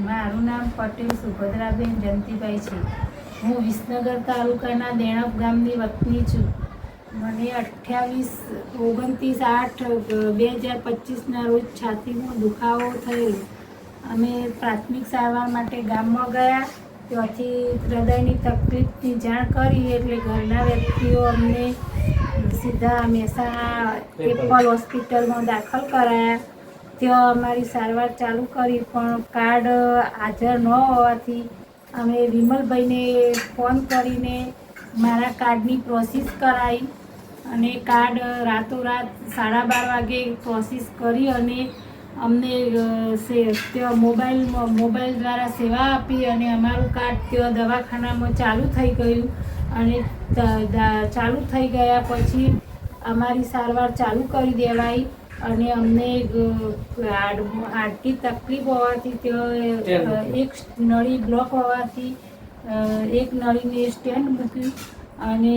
મારું નામ પટેલ સુભદ્રાબેન જયંતિભાઈ છે. હું વિસનગર તાલુકાના દેણપ ગામની વતની છું. મને 28-29/8/2025ના રોજ છાતીમાં દુખાવો થયેલો. અમે પ્રાથમિક સારવાર માટે ગામમાં ગયા. ત્યાંથી હૃદયની તકલીફની જાણ કરી એટલે ઘરના વ્યક્તિઓ અમને સીધા મહેસાણા એપલ હોસ્પિટલમાં દાખલ કરાયા. ત્યાં અમારી સારવાર ચાલુ કરી, પણ કાર્ડ હાજર ન હોવાથી અમે વિમલભાઈને ફોન કરીને મારા કાર્ડની પ્રોસેસ કરાવી અને કાર્ડ રાતોરાત 12:30 વાગે પ્રોસેસ કરી અને અમને ત્યાં મોબાઈલ દ્વારા સેવા આપી અને અમારું કાર્ડ ત્યાં દવાખાનામાં ચાલુ થઈ ગયું. અને ચાલુ થઈ ગયા પછી અમારી સારવાર ચાલુ કરી દેવાઈ અને અમને હાર્ટની તકલીફ હોવાથી ત્યાં એક નળી બ્લોક હોવાથી એક નળીને સ્ટેન્ડ મૂક્યું અને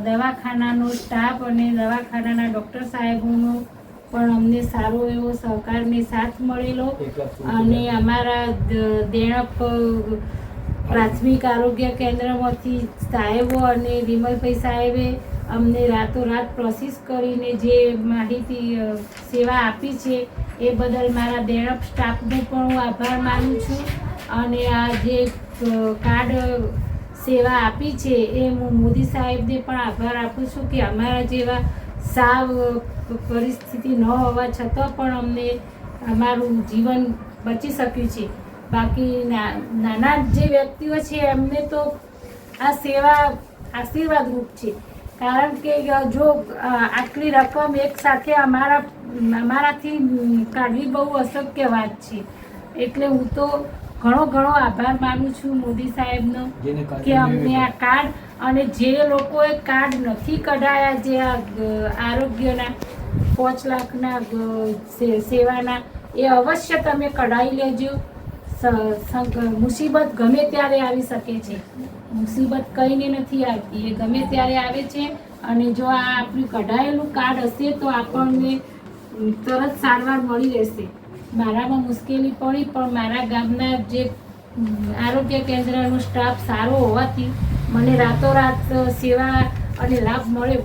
દવાખાનાનો સ્ટાફ અને દવાખાનાના ડૉક્ટર સાહેબોનો પણ અમને સારો એવો સહકારને સાથ મળેલો. અને અમારા દેણપ પ્રાથમિક આરોગ્ય કેન્દ્રમાંથી સાહેબો અને વિમલભાઈ સાહેબે અમને રાતોરાત પ્રોસેસ કરીને જે માહિતી સેવા આપી છે એ બદલ મારા દેણપ સ્ટાફનો પણ હું આભાર માનું છું. અને આ જે કાર્ડ સેવા આપી છે એ હું મોદી સાહેબને પણ આભાર આપું છું કે અમારા જેવા સાવ પરિસ્થિતિ ન હોવા છતાં પણ અમને અમારું જીવન બચી શક્યું છે. બાકી નાના જે વ્યક્તિઓ છે એમને તો આ સેવા આશીર્વાદરૂપ છે, કારણ કે જો આટલી રકમ એકસાથે અમારાથી કાઢવી બહુ અશક્ય વાત છે. એટલે હું તો ઘણો આભાર માનું છું મોદી સાહેબનો કે અમને આ કાર્ડ, અને જે લોકોએ કાર્ડ નથી કઢાયા, જે આ આરોગ્યના 5 લાખના સેવાના, એ અવશ્ય તમે કઢાવી લેજો. મુસીબત ગમે ત્યારે આવી શકે છે. મુસીબત કહીને નથી આવતી, એ ગમે ત્યારે આવે છે. અને જો આ આપણું કઢાયેલું કાર્ડ હશે તો આપણને તરત સારવાર મળી રહેશે. મારામાં મુશ્કેલી પડી, પણ મારા ગામના જે આરોગ્ય કેન્દ્રનો સ્ટાફ સારો હોવાથી મને રાતોરાત સેવા અને લાભ મળ્યો.